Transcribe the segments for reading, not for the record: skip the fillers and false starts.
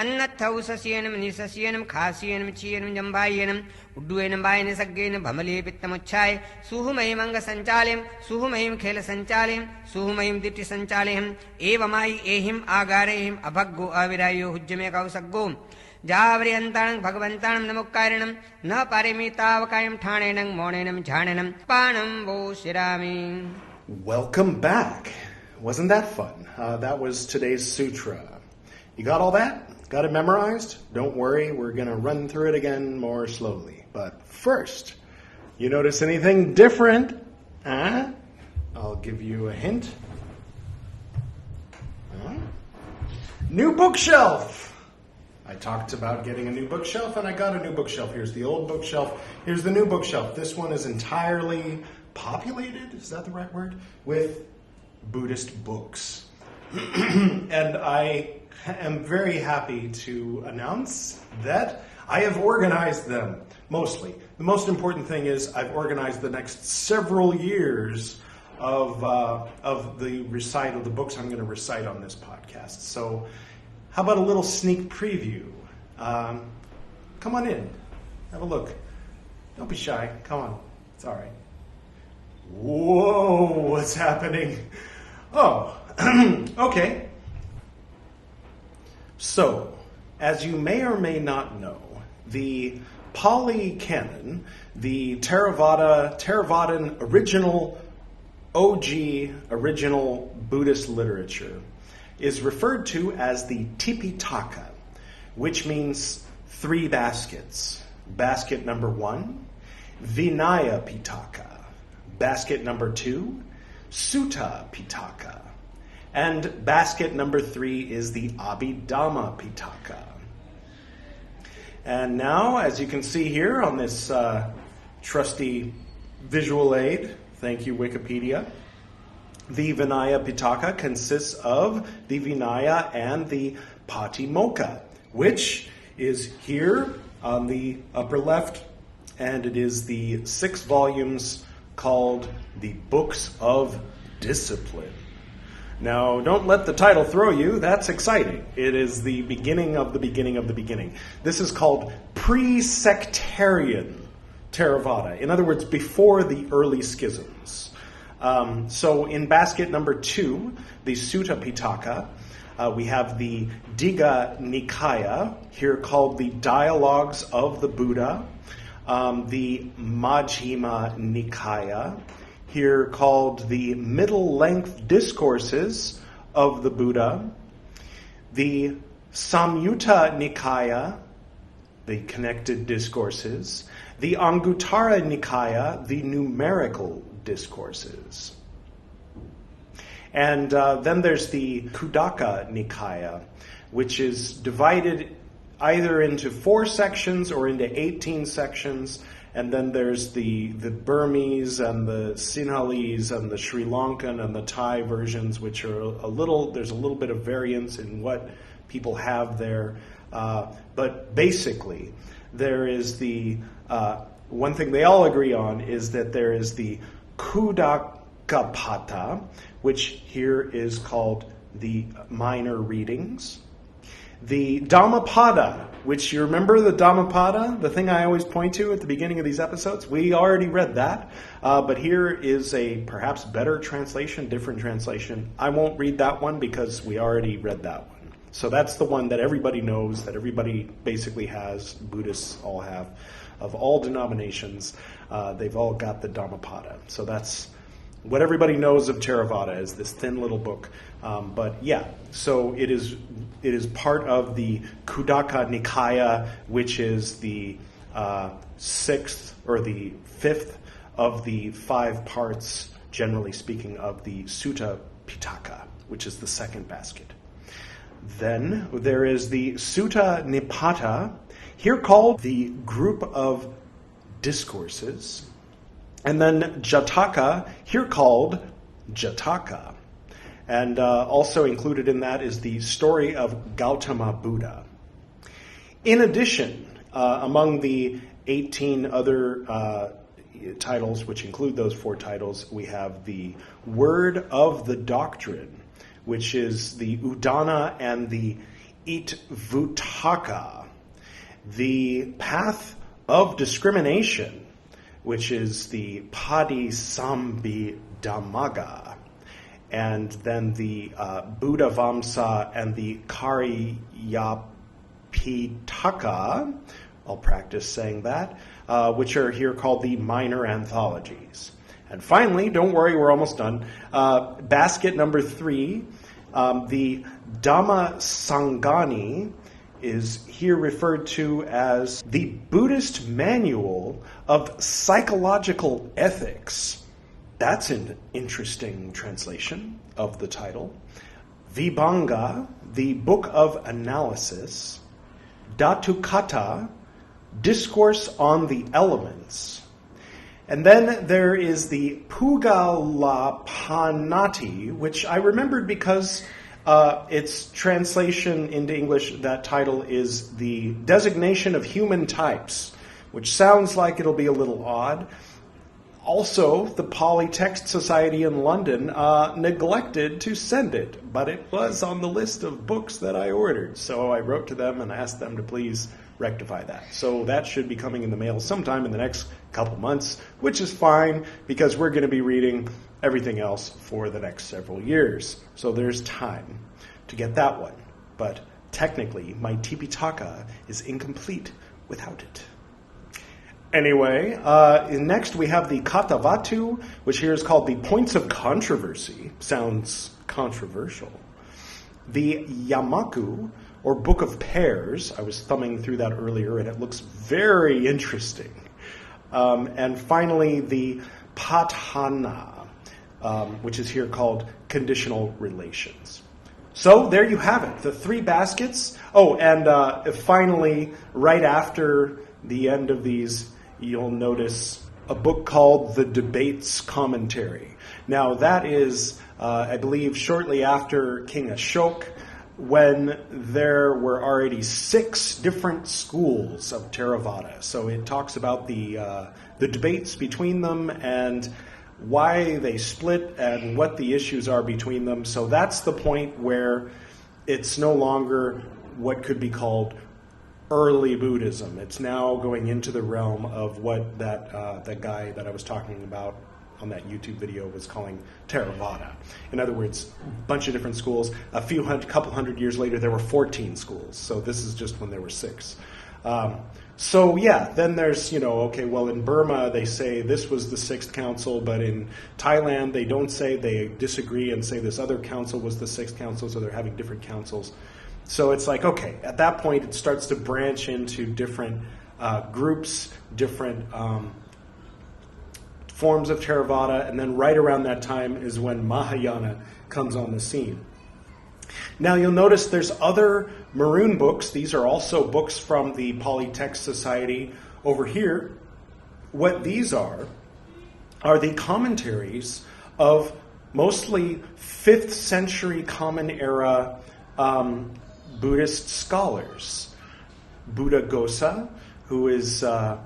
Annathau Sasyanam, Nisasyanam, Khasyanam, Chianam, Jambayanam, Uduanam Bayan Sagain, Bamale Pitamuchai, Suhumayim Anga Sanchalim, Suhumayim Kela Sanchalim, Suhumayim Diti Sanchalim, Evamai, Ehim, Agarehim, Abaggo, Avirayo, Hujameka Sagom. Javriyantanam Bhagavantanam Namukaranam Na Parimitavakayam Thanenam Monenam Jhananam Panam Vo Shirami. Welcome back. Wasn't that fun? That was today's sutra. You got all that? Got it memorized? Don't worry, we're going to run through it again more slowly. But first, you notice anything different? I'll give you a hint. New bookshelf. I talked about getting a new bookshelf, and I got a new bookshelf. Here's the old bookshelf. Here's the new bookshelf. This one is entirely populated, is that the right word? With Buddhist books. And I am very happy to announce that I have organized them, mostly. The most important thing is I've organized the next several years of the recital, the books I'm going to recite on this podcast. So how about a little sneak preview? Come on in. Have a look. Don't be shy. Come on. It's all right. Whoa, what's happening? Oh, okay. So, as you may or may not know, the Pali Canon, the Theravadan original Buddhist literature, is referred to as the Tipitaka, which means 3 baskets. Basket number 1, Vinaya Pitaka. Basket number 2, Sutta Pitaka. And basket number 3 is the Abidhamma Pitaka. And now, as you can see here on this trusty visual aid, thank you Wikipedia, the Vinaya Pitaka consists of the Vinaya and the Patimokkha, which is here on the upper left, and it is the 6 volumes called the Books of Discipline. Now, don't let the title throw you. That's exciting. It is the beginning of the beginning of the beginning. This is called pre-sectarian Theravada. In other words, before the early schisms. So in basket number 2, the Sutta Pitaka, we have the Digha Nikaya, here called the Dialogues of the Buddha, the Madhyamika Nikaya, here called the Middle-Length Discourses of the Buddha, the Samyutta Nikaya, the Connected Discourses, the Anguttara Nikaya, the Numerical Discourses. And then there's the Khuddaka Nikaya, which is divided either into 4 sections or into 18 sections. And then there's the Burmese and the Sinhalese and the Sri Lankan and the Thai versions, which are there's a little bit of variance in what people have there. But basically, there is the, one thing they all agree on is that there is the Khuddakapata, which here is called the minor readings. The Dhammapada, which you remember the Dhammapada, the thing I always point to at the beginning of these episodes? We already read that, but here is a perhaps better translation, different translation. I won't read that one because we already read that one. So that's the one that everybody knows, that everybody basically has, Buddhists all have, of all denominations. They've all got the Dhammapada. So that's what everybody knows of Theravada, is this thin little book. But yeah, so it is part of the Khuddaka Nikaya, which is the 6th or the 5th of the 5 parts, generally speaking, of the Sutta Pitaka, which is the 2nd basket. Then there is the Sutta Nipata, here called the group of discourses. And then Jataka, here called Jataka. And also included in that is the story of Gautama Buddha. In addition, among the 18 other titles, which include those 4 titles, we have the Word of the Doctrine, which is the Udana and the Itvutaka, the path of discrimination, which is the Padisambhidhammaga, and then the Buddhavamsa and the Karyapitaka, I'll practice saying that, which are here called the minor anthologies. And finally, don't worry, we're almost done, basket number 3, the Dhamma Sangani, is here referred to as the Buddhist Manual of Psychological Ethics. That's an interesting translation of the title. Vibhanga, the Book of Analysis. Dhatukata, Discourse on the Elements. And then there is the Pugalapanati, which I remembered because its translation into English, that title is the Designation of Human Types, which sounds like it'll be a little odd. Also, the Polytext Society in London neglected to send it, but it was on the list of books that I ordered. So I wrote to them and asked them to please rectify that. So that should be coming in the mail sometime in the next couple months, which is fine because we're going to be reading everything else for the next several years. So there's time to get that one. But technically, my Tipitaka is incomplete without it. Anyway, next we have the Katavatu, which here is called the Points of Controversy. Sounds controversial. The Yamaku, or Book of Pairs. I was thumbing through that earlier, and it looks very interesting. And finally, the Patthana, which is here called Conditional Relations. So there you have it, the 3 baskets. Oh, and finally, right after the end of these, you'll notice a book called The Debates Commentary. Now, that is, I believe, shortly after King Ashoka, when there were already 6 different schools of Theravada. So it talks about the debates between them and why they split and what the issues are between them. So that's the point where it's no longer what could be called early Buddhism. It's now going into the realm of what that guy that I was talking about on that YouTube video was calling Theravada. In other words, a bunch of different schools. Couple hundred years later, there were 14 schools. So this is just when there were 6. So yeah, then there's, okay, well in Burma they say this was the 6th council, but in Thailand they don't say, they disagree and say this other council was the 6th council, so they're having different councils. So it's like, okay, at that point it starts to branch into different groups, different forms of Theravada, and then right around that time is when Mahayana comes on the scene. Now you'll notice there's other maroon books. These are also books from the Polytext Society over here. What these are the commentaries of mostly 5th century Common Era Buddhist scholars. Buddhaghosa, who is, I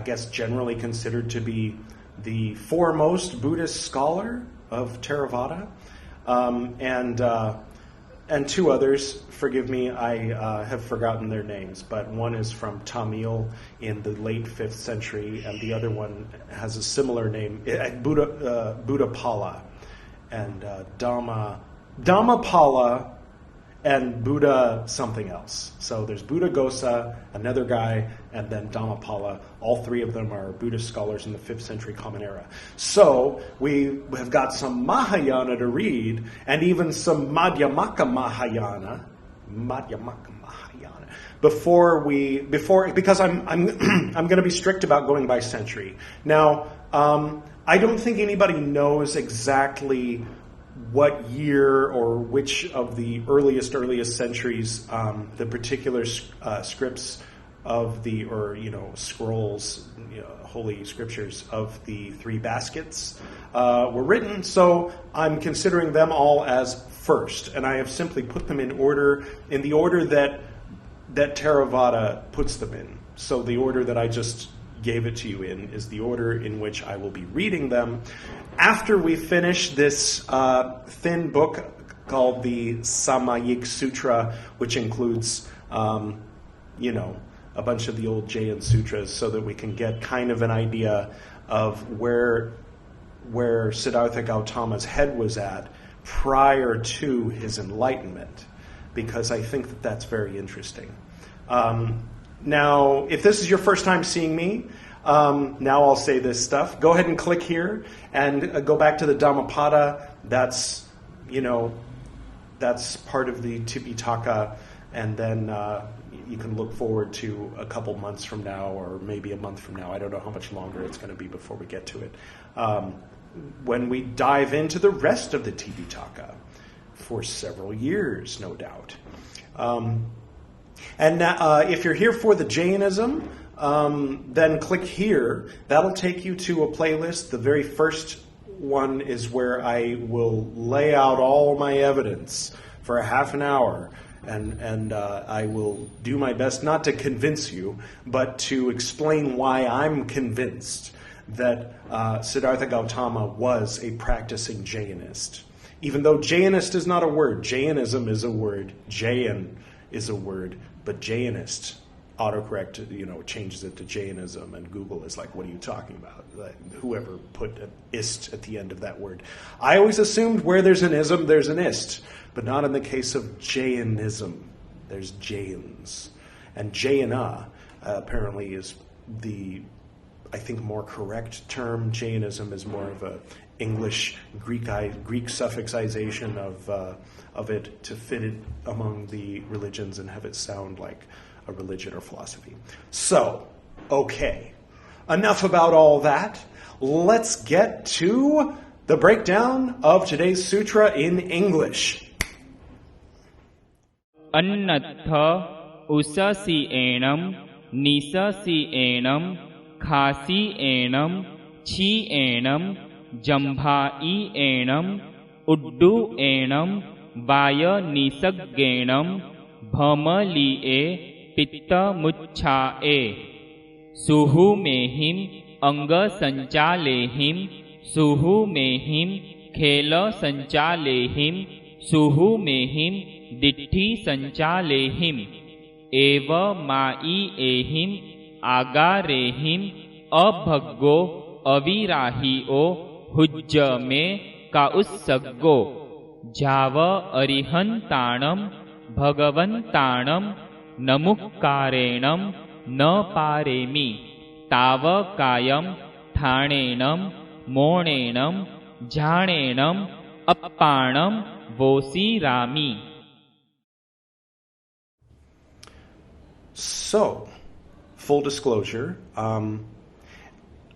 guess, generally considered to be the foremost Buddhist scholar of Theravada, and 2 others. Forgive me, I have forgotten their names, but one is from Tamil in the late 5th century, and the other one has a similar name, Buddhapala, and Dhammapala, and Buddha something else. So there's Buddhaghosa, another guy, and then Dhammapala. All 3 of them are Buddhist scholars in the 5th century Common Era. So we have got some Mahayana to read, and even some Madhyamika Mahayana, because I'm going to be strict about going by century. Now, I don't think anybody knows exactly what year or which of the earliest centuries the particular scripts of the, scrolls, holy scriptures of the 3 baskets were written. So I'm considering them all as first, and I have simply put them in the order that Theravada puts them in. So the order that I just gave it to you in is the order in which I will be reading them. After we finish this thin book called the Samayik Sutra, which includes, a bunch of the old Jain Sūtras, so that we can get kind of an idea of where Siddhartha Gautama's head was at prior to his enlightenment, because I think that that's very interesting. Now, if this is your first time seeing me, now I'll say this stuff. Go ahead and click here and go back to the Dhammapada. That's part of the Tipitaka, and then you can look forward to a couple months from now, or maybe a month from now. I don't know how much longer it's going to be before we get to it. When we dive into the rest of the Tipitaka for several years, no doubt. And if you're here for the Jainism, then click here. That'll take you to a playlist. The very first one is where I will lay out all my evidence for a half an hour. And I will do my best not to convince you, but to explain why I'm convinced that Siddhartha Gautama was a practicing Jainist. Even though Jainist is not a word, Jainism is a word, Jain is a word, but Jainist, autocorrect, changes it to Jainism, and Google is like, what are you talking about? Like, whoever put an ist at the end of that word. I always assumed where there's an ism, there's an ist, but not in the case of Jainism. There's Jains. And Jaina apparently is the, I think, more correct term. Jainism is more of a English Greek suffixization of it to fit it among the religions and have it sound like a religion or philosophy. So, okay, enough about all that. Let's get to the breakdown of today's sutra in English. Annatha usasi enam, nisasi enam, khasi enam, chi enam, jambhai enam, uddu enam, vaya nisaggenam, bhamaliye, pitta muchhae, suhu mehim, anga sancalehim, suhu mehim, khela sancalehim, suhu mehim, ditti sancalehim, eva mai ehim, agarehim, abhaggo, avirahio, hujja me ka ussaggo, java arihantanam, bhagavantanam, namukkarenam, na paremi, tava kayam, thanenam, monenam, jhanenam, appanam, vosi rami. So, full disclosure,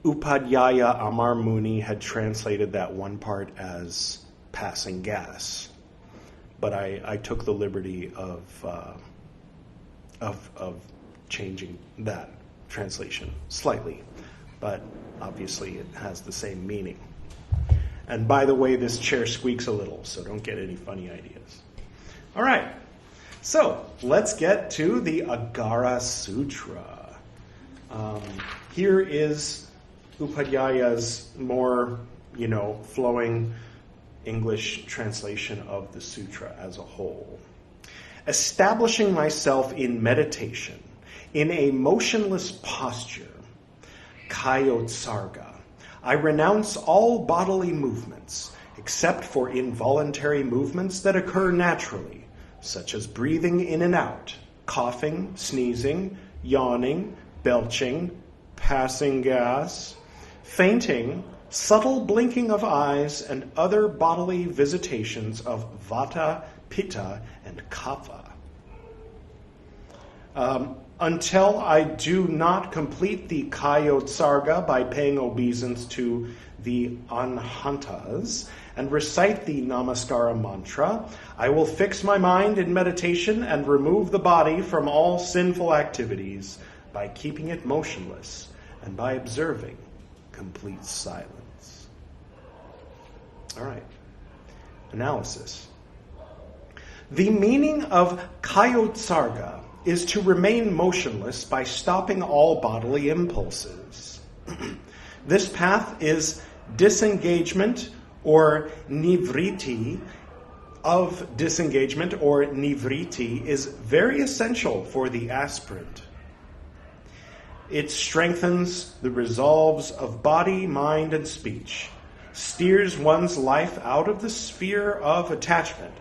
Upadhyaya Amar Muni had translated that one part as passing gas, but I took the liberty of changing that translation slightly, but obviously it has the same meaning. And by the way, this chair squeaks a little, so don't get any funny ideas. All right, so let's get to the Āgāra Sūtra. Here is Upadhyaya's more, flowing English translation of the sutra as a whole. Establishing myself in meditation, in a motionless posture, kayotsarga, I renounce all bodily movements, except for involuntary movements that occur naturally, such as breathing in and out, coughing, sneezing, yawning, belching, passing gas, fainting, subtle blinking of eyes, and other bodily visitations of vata, pitta, and kapha. Until I do not complete the kayotsarga by paying obeisance to the anhantas and recite the namaskara mantra, I will fix my mind in meditation and remove the body from all sinful activities by keeping it motionless and by observing complete silence. All right. Analysis. The meaning of kayotsarga is to remain motionless by stopping all bodily impulses. This path is disengagement or nivriti of disengagement, or nivritti, is very essential for the aspirant. It strengthens the resolves of body, mind, and speech, steers one's life out of the sphere of attachment,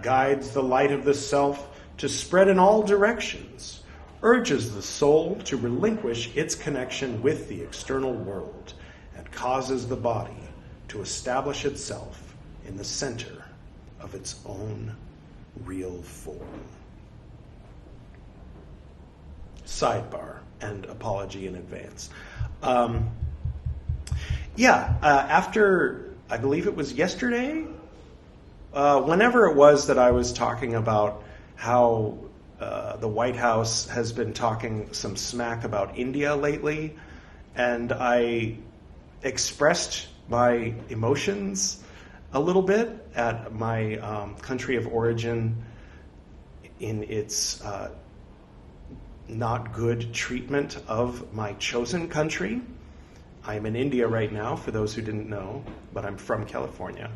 guides the light of the self to spread in all directions, urges the soul to relinquish its connection with the external world, and causes the body to establish itself in the center of its own real form. Sidebar and apology in advance. After, I believe it was yesterday, whenever it was that I was talking about how the White House has been talking some smack about India lately, and I expressed my emotions a little bit at my country of origin in its not good treatment of my chosen country. I'm in India right now, for those who didn't know, but I'm from California.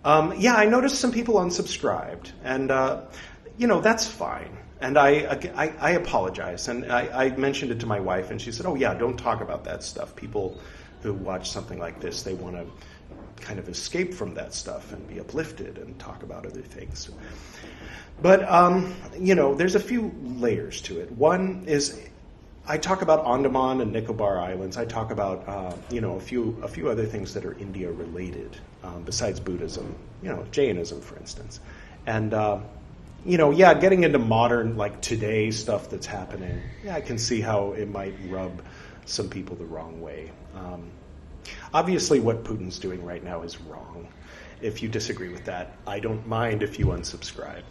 I noticed some people unsubscribed, and that's fine. And I apologize, and I mentioned it to my wife, and she said, "Oh yeah, don't talk about that stuff. People who watch something like this, they want to kind of escape from that stuff and be uplifted and talk about other things." But there's a few layers to it. One is, I talk about Andaman and Nicobar Islands. I talk about a few other things that are India related, besides Buddhism. Jainism, for instance. And getting into modern, like today stuff that's happening. Yeah, I can see how it might rub some people the wrong way. Obviously, what Putin's doing right now is wrong. If you disagree with that, I don't mind if you unsubscribe.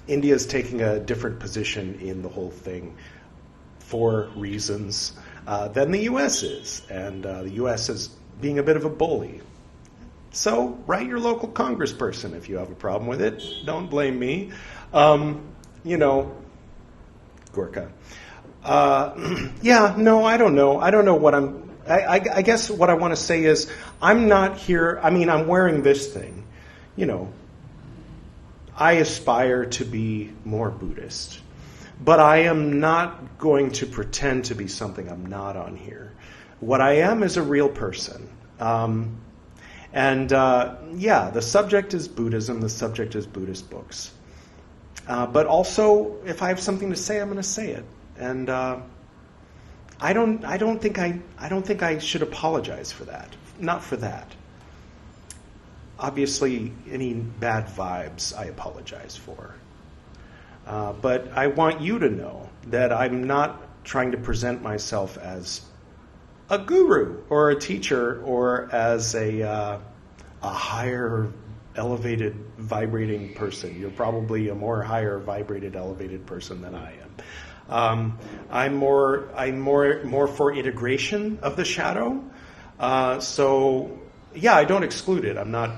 India's taking a different position in the whole thing for reasons than the U.S. is. And the U.S. is being a bit of a bully. So write your local congressperson if you have a problem with it. Don't blame me. Gorka. I don't know. I don't know what I guess what I want to say is, I'm not here, I'm wearing this thing. I aspire to be more Buddhist. But I am not going to pretend to be something I'm not on here. What I am is a real person. The subject is Buddhism, the subject is Buddhist books. But also, if I have something to say, I'm going to say it. And I don't think I should apologize for that. Not for that. Obviously, any bad vibes I apologize for. But I want you to know that I'm not trying to present myself as a guru or a teacher or as a higher, elevated, vibrating person. You're probably a more higher, vibrated, elevated person than I am. I'm more for integration of the shadow. I don't exclude it. I'm not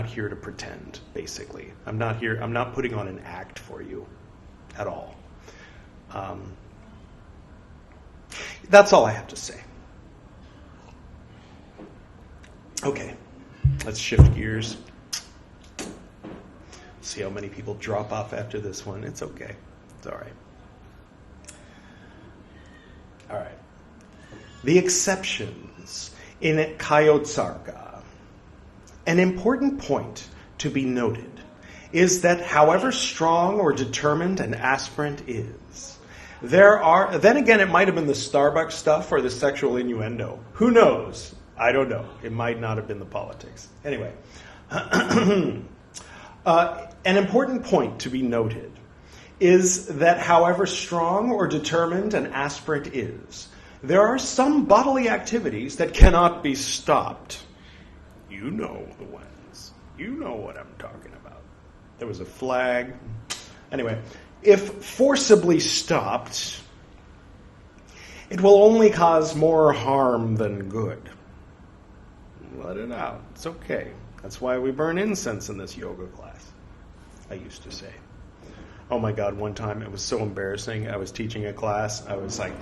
here to pretend, basically. I'm not putting on an act for you at all. That's all I have to say. Okay, let's shift gears. See how many people drop off after this one. It's okay. It's all right. All right. The exceptions in Kayotsarga. An important point to be noted is that however strong or determined an aspirant is, then again, it might have been the Starbucks stuff or the sexual innuendo. Who knows? I don't know. It might not have been the politics. Anyway, an important point to be noted is that however strong or determined an aspirant is, there are some bodily activities that cannot be stopped. You know the ones. You know what I'm talking about. There was a flag. Anyway, if forcibly stopped, it will only cause more harm than good. Let it out. It's okay. That's why we burn incense in this yoga class, I used to say. Oh my God, one time it was so embarrassing. I was teaching a class. I was like,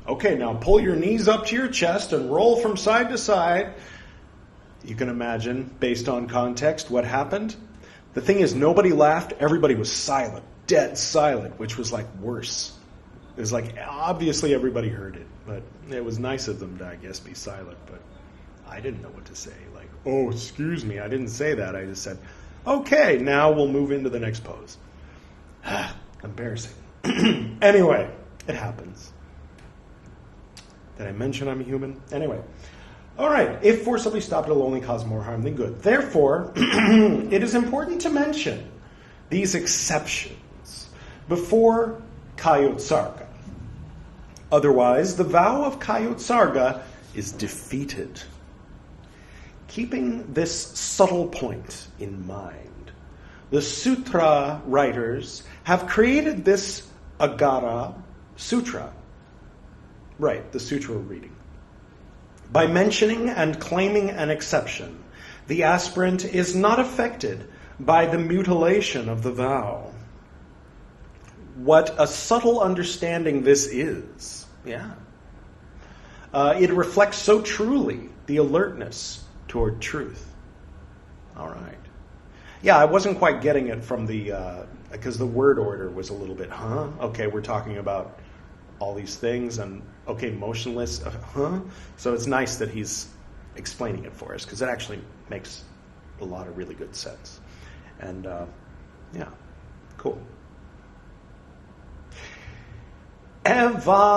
okay, now pull your knees up to your chest and roll from side to side. You can imagine, based on context, what happened. The thing is, nobody laughed. Everybody was silent, dead silent, which was like worse. It was like, obviously everybody heard it, but it was nice of them to, I guess, be silent. But I didn't know what to say. Like, oh, excuse me, I didn't say that. I just said, okay, now we'll move into the next pose. Embarrassing. Anyway, it happens. Did I mention I'm human? Anyway. All right. If forcibly stopped, it'll only cause more harm than good. Therefore, it is important to mention these exceptions before Kayotsarga. Otherwise, the vow of Kayotsarga is defeated. Keeping this subtle point in mind, the sutra writers have created this Āgāra Sūtra. Right, the sutra we're reading. By mentioning and claiming an exception, the aspirant is not affected by the mutilation of the vow. What a subtle understanding this is. Yeah. It reflects so truly the alertness toward truth. All right. Yeah, I wasn't quite getting it from because the word order was a little bit, okay, we're talking about all these things, and okay, motionless, So it's nice that he's explaining it for us, because it actually makes a lot of really good sense. And yeah, cool. Evamaichim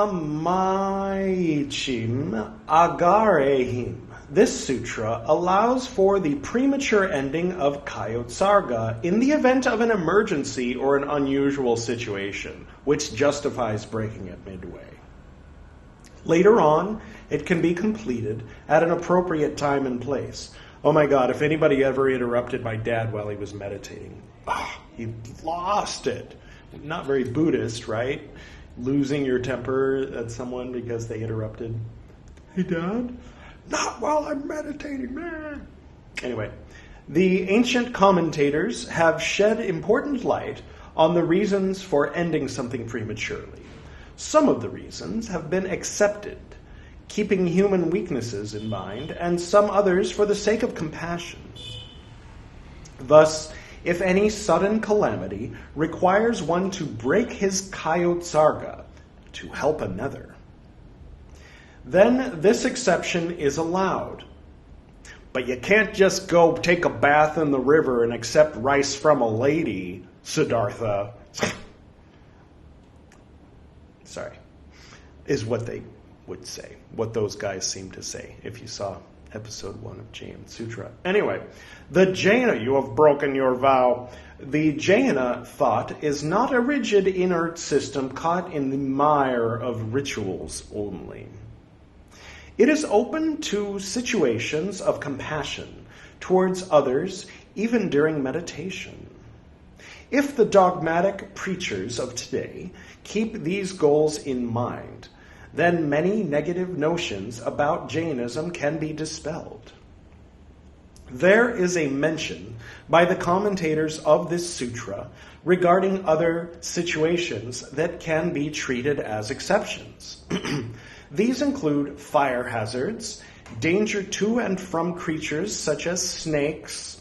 agarehim. This sutra allows for the premature ending of Kayotsarga in the event of an emergency or an unusual situation, which justifies breaking it midway. Later on, it can be completed at an appropriate time and place. Oh my God, if anybody ever interrupted my dad while he was meditating, he lost it. Not very Buddhist, right? Losing your temper at someone because they interrupted. Hey, Dad? Not while I'm meditating, man. Anyway, the ancient commentators have shed important light on the reasons for ending something prematurely. Some of the reasons have been accepted, keeping human weaknesses in mind, and some others for the sake of compassion. Thus, if any sudden calamity requires one to break his Kayotsarga to help another, then this exception is allowed. But you can't just go take a bath in the river and accept rice from a lady, Siddhartha. Sorry, is what they would say, what those guys seem to say, if you saw episode 1 of Jain Sūtra. Anyway, the Jaina, you have broken your vow. The Jaina thought is not a rigid, inert system caught in the mire of rituals only. It is open to situations of compassion towards others, even during meditation. If the dogmatic preachers of today keep these goals in mind, then many negative notions about Jainism can be dispelled. There is a mention by the commentators of this sutra regarding other situations that can be treated as exceptions. These include fire hazards, danger to and from creatures such as snakes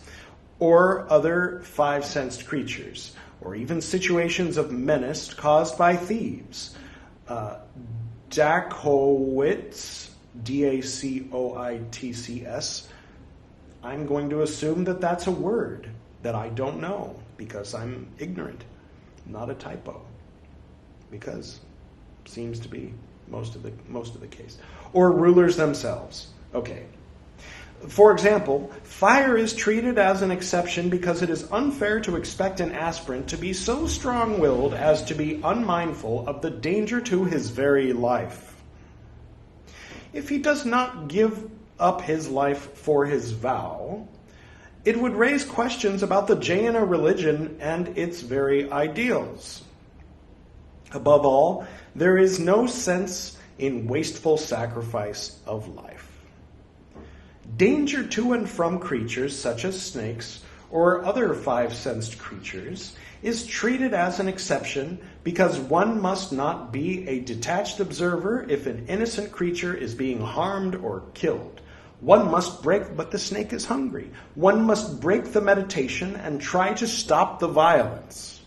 or other five-sensed creatures, or even situations of menace caused by thieves. Dacoits, D-A-C-O-I-T-C-S. I'm going to assume that that's a word that I don't know because I'm ignorant, not a typo, because it seems to be most of the case. Or rulers themselves. Okay. For example, fire is treated as an exception because it is unfair to expect an aspirant to be so strong-willed as to be unmindful of the danger to his very life. If he does not give up his life for his vow, it would raise questions about the Jaina religion and its very ideals. Above all, there is no sense in wasteful sacrifice of life. Danger to and from creatures such as snakes or other five-sensed creatures is treated as an exception because one must not be a detached observer if an innocent creature is being harmed or killed. One must break, but the snake is hungry. One must break the meditation and try to stop the violence.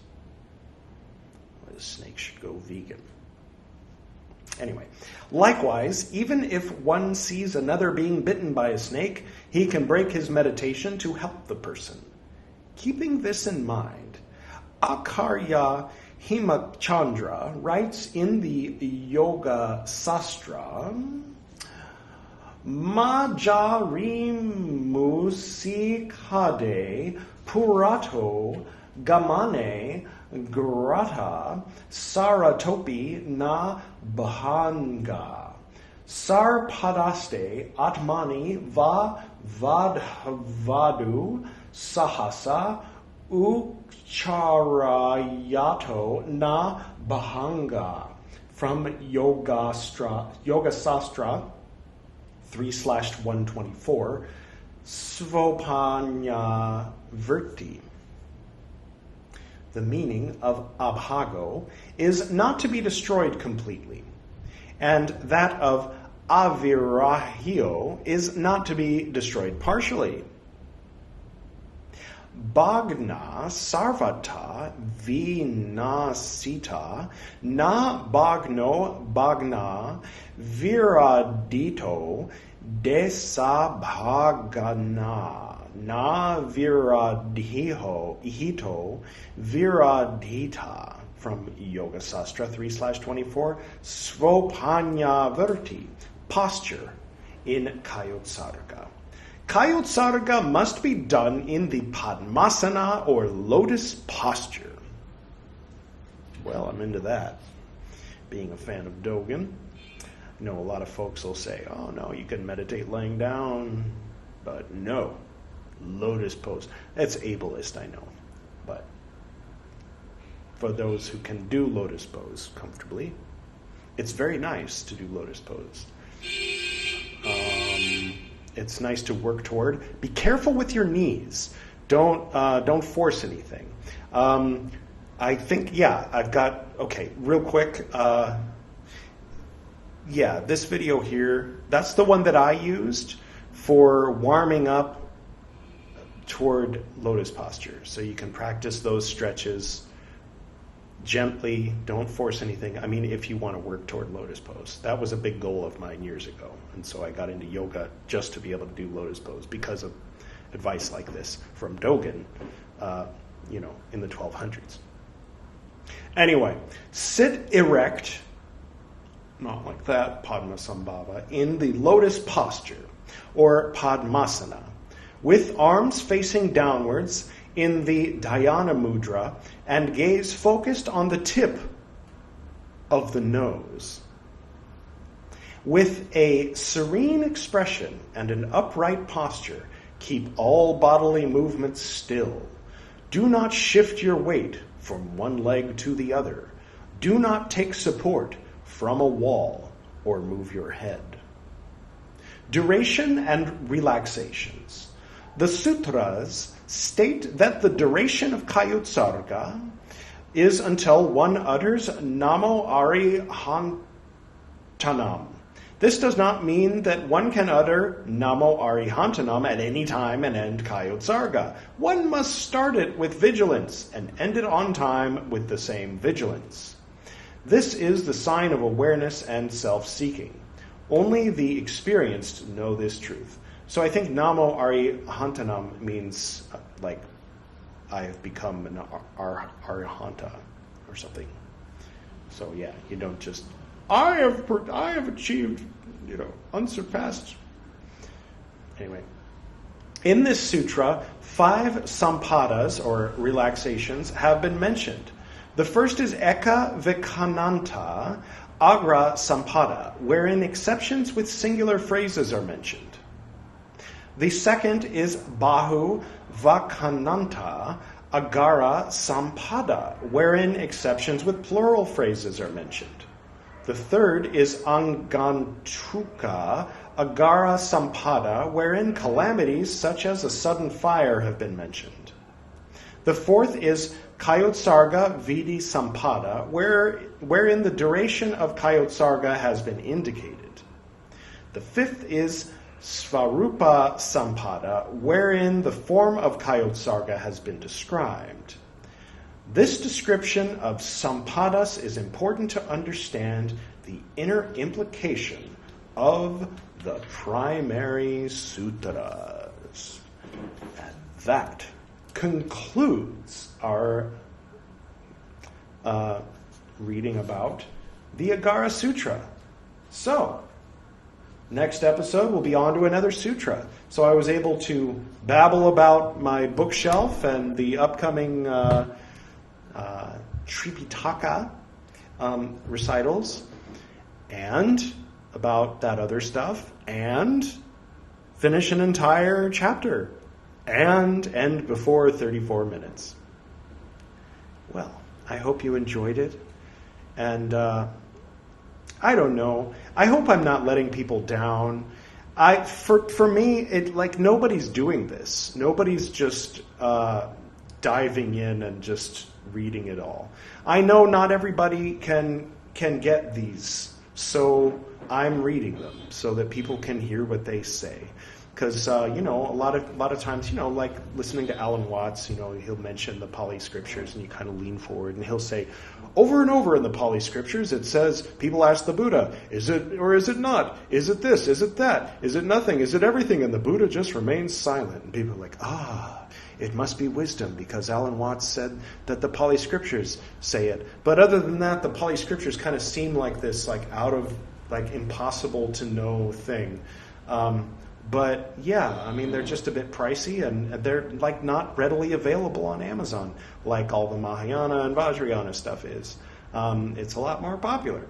The snake should go vegan. Anyway, likewise, even if one sees another being bitten by a snake, he can break his meditation to help the person. Keeping this in mind, Āgāra Hemachandra writes in the Yoga Sastra, Majarimusikade Purato Gamane Grata Saratopi na Bahanga Sarpadaste Atmani va Vadhavadu Sahasa Ucharayato na Bahanga, from Yoga Sastra 3/124, Svopanya Virti. The meaning of abhago is not to be destroyed completely, and that of avirahyo is not to be destroyed partially. Bhagna sarvata vinasita na bhagno bhagna viradito desabhagana na viradhito viradhita, from Yoga Sastra 3/24, Svopanya posture in Kayotsarga. Kayotsarga must be done in the Padmasana or lotus posture. Well, I'm into that. Being a fan of Dogen, I know a lot of folks will say, oh no, you can meditate laying down, but no, lotus pose. That's ableist, I know, but for those who can do lotus pose comfortably, it's very nice to do lotus pose. It's nice to work toward. Be careful with your knees. Don't force anything. I think, I've got, okay, real quick. This video here, that's the one that I used for warming up toward lotus posture. So you can practice those stretches gently. Don't force anything. I mean, if you want to work toward lotus pose. That was a big goal of mine years ago. And so I got into yoga just to be able to do lotus pose because of advice like this from Dogen, in the 1200s. Anyway, sit erect, not like that, Padmasambhava, in the lotus posture, or Padmasana, with arms facing downwards in the Dhyana Mudra and gaze focused on the tip of the nose. With a serene expression and an upright posture, keep all bodily movements still. Do not shift your weight from one leg to the other. Do not take support from a wall or move your head. Duration and relaxations. The sutras state that the duration of Kayotsarga is until one utters Namo Arihantanam. This does not mean that one can utter Namo Arihantanam at any time and end Kayotsarga. One must start it with vigilance and end it on time with the same vigilance. This is the sign of awareness and self-seeking. Only the experienced know this truth. So I think Namo Arihantanam means like I have become an Arihanta or something. So yeah, you don't just I have achieved, unsurpassed. Anyway, in this sutra, 5 sampadas or relaxations have been mentioned. The first is Eka Vikananta Āgāra Sampada, wherein exceptions with singular phrases are mentioned. The second is Bahu Vakananta Āgāra Sampada, wherein exceptions with plural phrases are mentioned. The third is Angantruka Āgāra Sampada, wherein calamities such as a sudden fire have been mentioned. The fourth is Kayotsarga Vidi Sampada, wherein the duration of Kayotsarga has been indicated. The fifth is Svarupa Sampada, wherein the form of Kayotsarga has been described. This description of sampadas is important to understand the inner implication of the primary sutras. And that concludes our reading about the Āgāra Sutra. So, next episode we'll be on to another sutra. So I was able to babble about my bookshelf and the upcoming Tripitaka recitals, and about that other stuff, and finish an entire chapter, and end before 34 minutes. Well, I hope you enjoyed it, and I don't know. I hope I'm not letting people down. For me, it like nobody's doing this. Nobody's just diving in and just reading it all. I know not everybody can get these, so I'm reading them so that people can hear what they say. Because a lot of times, like listening to Alan Watts, he'll mention the Pali scriptures, and you kind of lean forward, and he'll say, over and over in the Pali scriptures, it says, people ask the Buddha, is it or is it not? Is it this? Is it that? Is it nothing? Is it everything? And the Buddha just remains silent. And people are like, it must be wisdom, because Alan Watts said that the Pali scriptures say it. But other than that, the Pali scriptures kind of seem like this, like out of, like impossible to know thing. But yeah, I mean, they're just a bit pricey, and they're like not readily available on Amazon, like all the Mahayana and Vajrayana stuff is. It's a lot more popular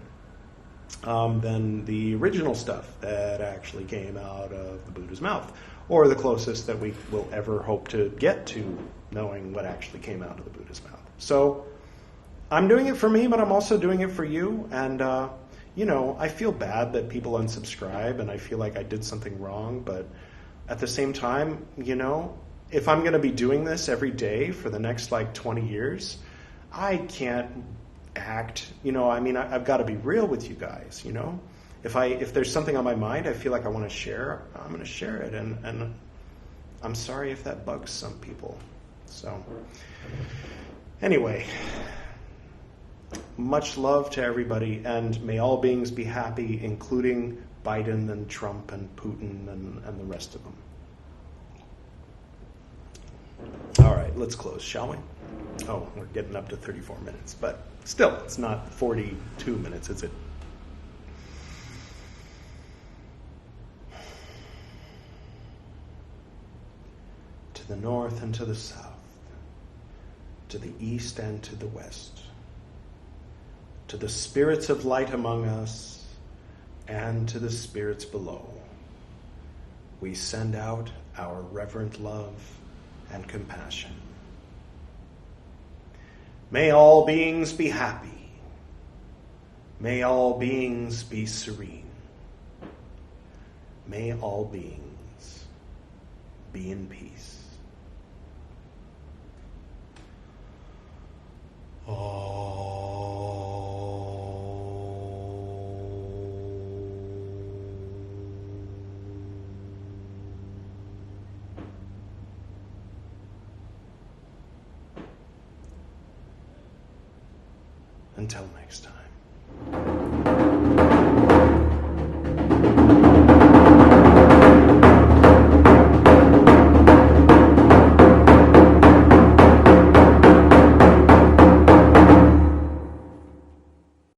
than the original stuff that actually came out of the Buddha's mouth, or the closest that we will ever hope to get to knowing what actually came out of the Buddha's mouth. So I'm doing it for me, but I'm also doing it for you, and I feel bad that people unsubscribe, and I feel like I did something wrong, but at the same time, if I'm going to be doing this every day for the next 20 years, I can't act, I've got to be real with you guys, If there's something on my mind I feel like I want to share, I'm going to share it, and I'm sorry if that bugs some people. So, anyway, much love to everybody, and may all beings be happy, including Biden and Trump and Putin and the rest of them. All right, let's close, shall we? Oh, we're getting up to 34 minutes, but still, it's not 42 minutes, is it? To the north and to the south, to the east and to the west, to the spirits of light among us, and to the spirits below, we send out our reverent love and compassion. May all beings be happy. May all beings be serene. May all beings be in peace. Until next time.